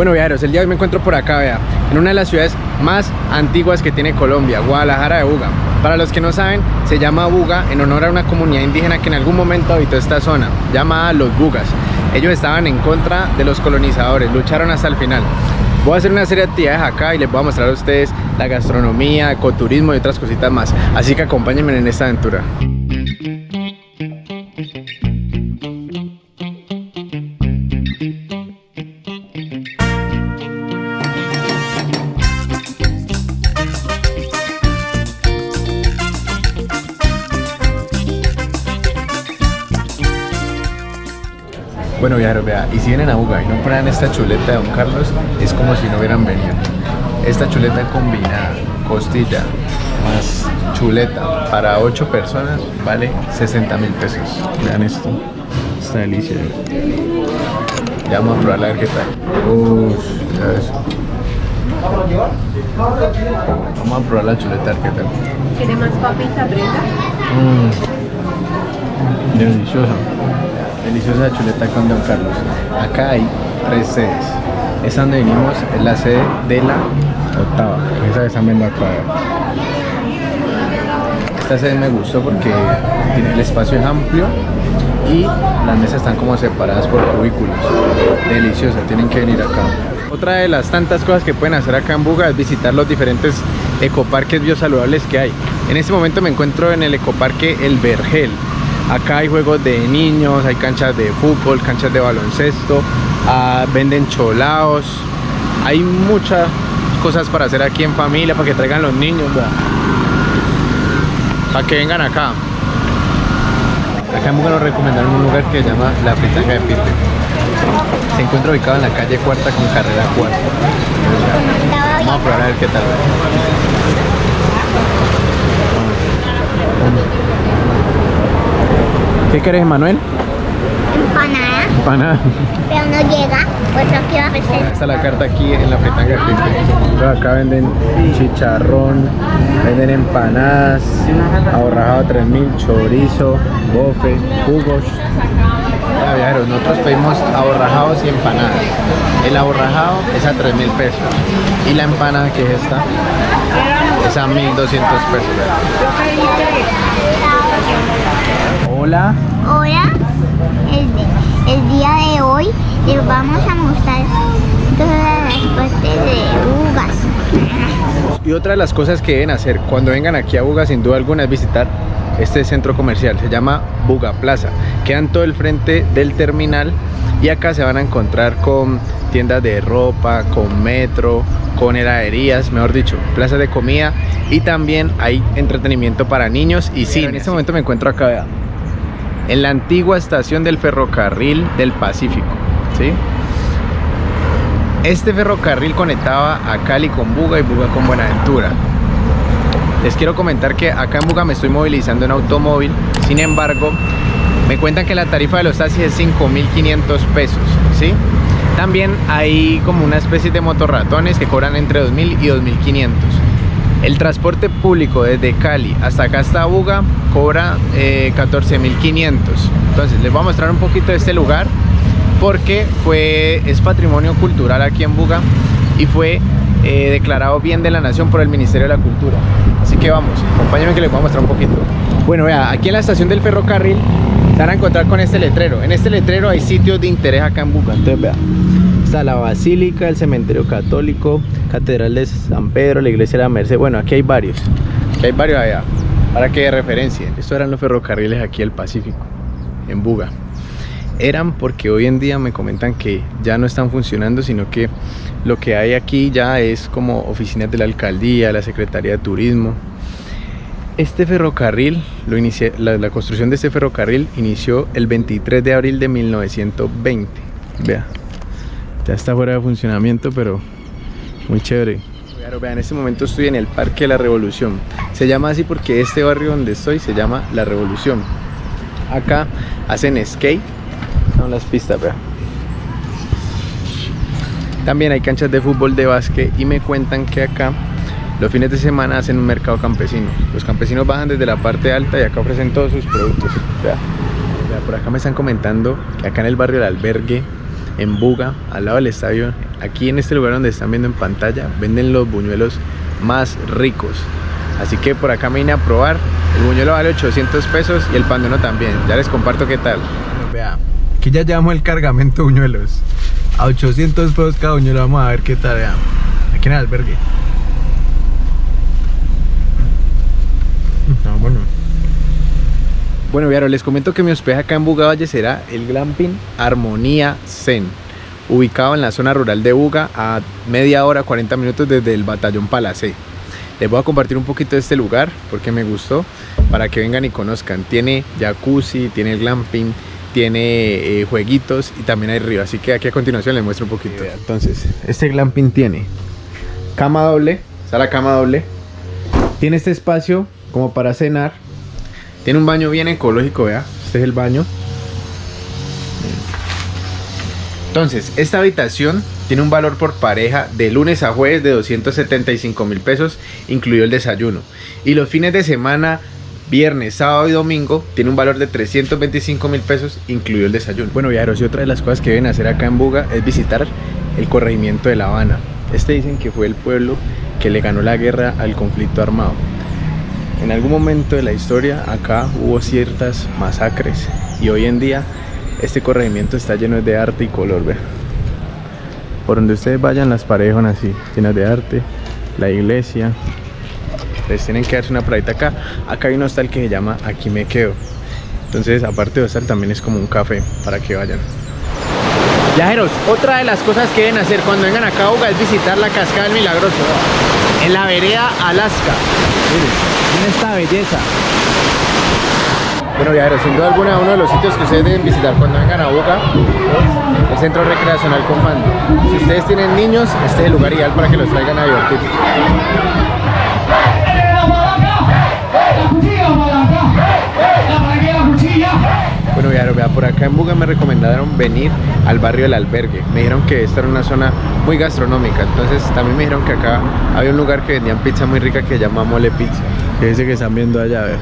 Bueno, viajeros, el día de hoy me encuentro por acá, vea, en una de las ciudades más antiguas que tiene Colombia, Guadalajara de Buga. Para los que no saben, se llama Buga en honor a una comunidad indígena que en algún momento habitó esta zona, llamada los Bugas. Ellos estaban en contra de los colonizadores, lucharon hasta el final. Voy a hacer una serie de actividades acá y les voy a mostrar a ustedes la gastronomía, ecoturismo y otras cositas más. Así que acompáñenme en esta aventura. Bueno, viajeros, vea, y si vienen a Buga y no prueban esta chuleta de Don Carlos, es como si no hubieran venido. Esta chuleta combinada, costilla más chuleta para 8 personas, vale 60.000 pesos. Vean esto, esta delicia. Ya vamos a probarla a ver qué tal. Ya ves. Vamos a probar la chuleta a ver qué tal. ¿Quiere más papita, Brenda? Deliciosa. Deliciosa chuleta con Don Carlos. Acá hay 3 sedes. Esa donde vinimos es la sede de la octava. Esa que están viendo acá. Esta sede me gustó porque el espacio es amplio y las mesas están como separadas por cubículos. Deliciosa, tienen que venir acá. Otra de las tantas cosas que pueden hacer acá en Buga es visitar los diferentes ecoparques biosaludables que hay. En este momento me encuentro en el ecoparque El Vergel. Acá hay juegos de niños, hay canchas de fútbol, canchas de baloncesto, venden cholaos. Hay muchas cosas para hacer aquí en familia, para que traigan los niños, ¿verdad? Para que vengan acá. Acá en Buga nos recomendaron un lugar que se llama La Fritanga de Pipe. Se encuentra ubicado en la calle Cuarta con carrera Cuarta. Vamos a probar a ver qué tal. ¿Qué querés, Manuel? Empanada, Empanada. pero no llega, pues lo quiero ofrecer. Esta es la carta aquí en la Fritanga de Pipe. Acá venden chicharrón, venden empanadas, aborrajado 3.000, chorizo, bofe, jugos. Ya, viajeros, nosotros pedimos aborrajados y empanadas. El aborrajado es a 3.000 pesos y la empanada, que es esta, es a 1.200 pesos. Hola. Hola, el día de hoy les vamos a mostrar todas las partes de Bugas. Y otra de las cosas que deben hacer cuando vengan aquí a Buga, sin duda alguna, es visitar este centro comercial. Se llama Buga Plaza. Queda en todo el frente del terminal y acá se van a encontrar con tiendas de ropa, con metro, con heladerías, mejor dicho, plazas de comida, y también hay entretenimiento para niños y cine. En este momento me encuentro acá, vea, en la antigua estación del ferrocarril del Pacífico, ¿sí? Este ferrocarril conectaba a Cali con Buga y Buga con Buenaventura. Les quiero comentar que acá en Buga me estoy movilizando en automóvil. Sin embargo, me cuentan que la tarifa de los taxis es 5.500 pesos, ¿sí? También hay como una especie de motorratones que cobran entre 2.000 y 2.500. El transporte público desde Cali hasta acá, hasta Buga, cobra 14.500. Entonces les voy a mostrar un poquito de este lugar porque es patrimonio cultural aquí en Buga y fue declarado bien de la nación por el Ministerio de la Cultura. Así que vamos, acompáñenme que les voy a mostrar un poquito. Bueno, vea, aquí en la estación del ferrocarril se van a encontrar con este letrero. En este letrero hay sitios de interés acá en Buga. Entonces vea, está la Basílica, el Cementerio Católico, Catedral de San Pedro, la Iglesia de la Merced. Bueno, aquí hay varios. Aquí hay varios allá, para que referencien. Estos eran los ferrocarriles aquí del Pacífico, en Buga. Eran porque hoy en día me comentan que ya no están funcionando, sino que lo que hay aquí ya es como oficinas de la alcaldía, la Secretaría de Turismo. Este ferrocarril, la construcción de este ferrocarril inició el 23 de abril de 1920. Vea, ya está fuera de funcionamiento, pero muy chévere. Vean, en este momento estoy en el Parque de la Revolución. Se llama así porque este barrio donde estoy se llama La Revolución. Acá hacen skate, son las pistas, vean. También hay canchas de fútbol, de básquet, y me cuentan que acá los fines de semana hacen un mercado campesino. Los campesinos bajan desde la parte alta y acá ofrecen todos sus productos. Vea, por acá me están comentando que acá en el barrio del Albergue en Buga, al lado del estadio. Aquí en este lugar donde están viendo en pantalla, venden los buñuelos más ricos. Así que por acá me vine a probar. El buñuelo vale 800 pesos y el pan de uno también. Ya les comparto qué tal. Vea, aquí ya llevamos el cargamento de buñuelos. A 800 pesos cada buñuelo. Vamos a ver qué tal, vea. Aquí en el albergue. Bueno. Bueno, Viaro, les comento que mi hospedaje acá en Buga Valle será el Glamping Armonía Zen, ubicado en la zona rural de Buga, a media hora, 40 minutos desde el Batallón Palacé. Les voy a compartir un poquito de este lugar porque me gustó, para que vengan y conozcan. Tiene jacuzzi, tiene el glamping, tiene jueguitos y también hay río. Así que aquí a continuación les muestro un poquito. Entonces, este glamping tiene cama doble, sala cama doble. Tiene este espacio como para cenar. Tiene un baño bien ecológico, vea. Este es el baño. Entonces, esta habitación tiene un valor por pareja de lunes a jueves de 275.000 pesos, incluido el desayuno. Y los fines de semana, viernes, sábado y domingo, tiene un valor de 325.000 pesos, incluido el desayuno. Bueno, viajeros, y otra de las cosas que deben hacer acá en Buga es visitar el corregimiento de La Habana. Este dicen que fue el pueblo que le ganó la guerra al conflicto armado. En algún momento de la historia acá hubo ciertas masacres y hoy en día este corregimiento está lleno de arte y color, ¿ve? Por donde ustedes vayan las paredes son así, llenas de arte. La iglesia. Les tienen que darse una paradita acá. Acá hay un hostal que se llama Aquí Me Quedo. Entonces, aparte de hostal, también es como un café para que vayan. Viajeros, otra de las cosas que deben hacer cuando vengan acá a Buga es visitar la Cascada del Milagroso, en la vereda Alaska. Miren esta belleza. Bueno, viajeros, sin duda alguna, uno de los sitios que ustedes deben visitar cuando vengan a Buga es el Centro Recreacional Confando. Si ustedes tienen niños, este es el lugar ideal para que los traigan a divertirse. Bueno, viajeros, vea, por acá en Buga me recomendaron venir al barrio del Albergue. Me dijeron que esta era una zona muy gastronómica. Entonces también me dijeron que acá había un lugar que vendían pizza muy rica que se llama Mole Pizza. Que dice que están viendo allá, vea.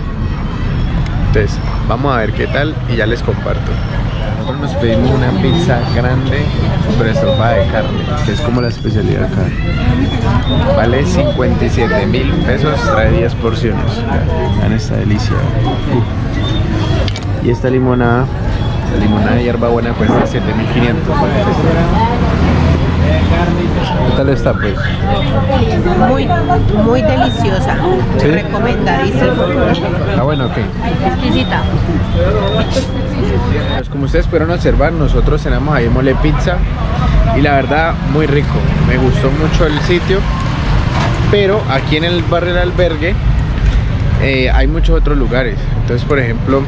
Entonces, vamos a ver qué tal y ya les comparto. Nosotros nos pedimos una pizza grande, pero estofada de carne, que es como la especialidad acá. Vale 57.000 pesos, trae 10 porciones. Vean esta delicia. Y esta limonada, la limonada de hierbabuena cuesta 7.500. ¿Qué tal está, pues? Muy deliciosa. ¿Sí? Recomendadísimo. Ah, bueno, ok. Exquisita. Pues como ustedes pudieron observar, nosotros cenamos ahí Mole Pizza y la verdad muy rico. Me gustó mucho el sitio, pero aquí en el barrio del Albergue hay muchos otros lugares. Entonces, por ejemplo,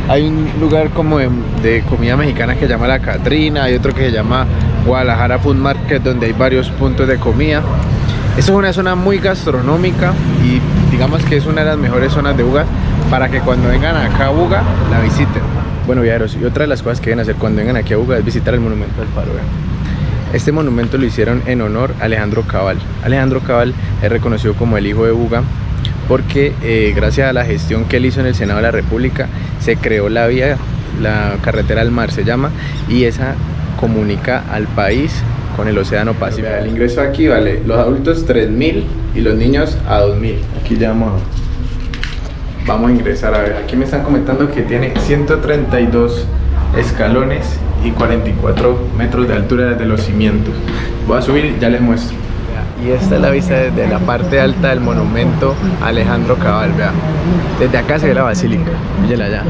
hay un lugar como de comida mexicana que se llama La Catrina, hay otro que se llama Guadalajara Food Market, donde hay varios puntos de comida. Esta es una zona muy gastronómica y digamos que es una de las mejores zonas de Buga para que cuando vengan acá a Buga la visiten. Bueno, viajeros, y otra de las cosas que deben hacer cuando vengan aquí a Buga es visitar el monumento del Faro. Este monumento lo hicieron en honor a Alejandro Cabal. Alejandro Cabal es reconocido como el hijo de Buga porque gracias a la gestión que él hizo en el Senado de la República se creó la vía, la carretera al mar se llama, y esa comunica al país con el Océano Pacífico. El ingreso aquí vale los adultos 3.000 y los niños a 2.000. Aquí ya vamos a ingresar. A ver, aquí me están comentando que tiene 132 escalones y 44 metros de altura desde los cimientos. Voy a subir y ya les muestro. Y esta es la vista desde la parte alta del monumento Alejandro Cabal, vea. Desde acá se ve la basílica, mírenla allá.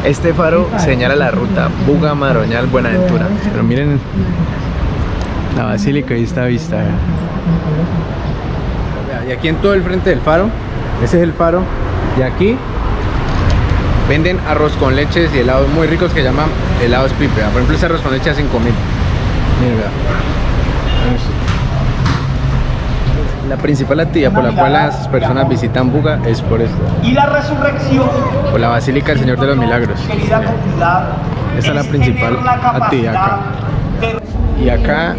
Este faro señala la ruta Buga, Maroñal, Buenaventura. Pero miren la basílica y esta vista, vea. Y aquí en todo el frente del faro, ese es el faro. Y aquí venden arroz con leches y helados muy ricos que llaman helados Pipe. Por ejemplo, ese arroz con leche a 5.000. Miren, vea. La principal actividad por la cual las personas visitan Buga es por esto. Y la resurrección, por la Basílica del Señor de los Milagros. Esa es la principal actividad acá. Y acá,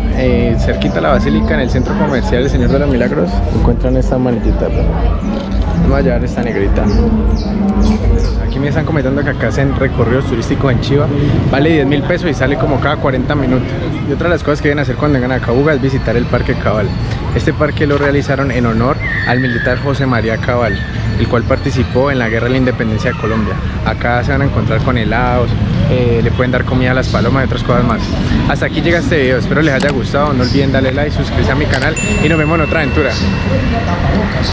cerquita a la Basílica, en el centro comercial del Señor de los Milagros, encuentran esta manetita. Vamos a llevar esta negrita. Aquí me están comentando que acá hacen recorridos turísticos en Chiva. Vale 10.000 pesos y sale como cada 40 minutos. Y otra de las cosas que deben hacer cuando vengan acá a Buga es visitar el Parque Cabal. Este parque lo realizaron en honor al militar José María Cabal, el cual participó en la Guerra de la Independencia de Colombia. Acá se van a encontrar con helados, le pueden dar comida a las palomas y otras cosas más. Hasta aquí llega este video, espero les haya gustado. No olviden darle like, suscribirse a mi canal y nos vemos en otra aventura.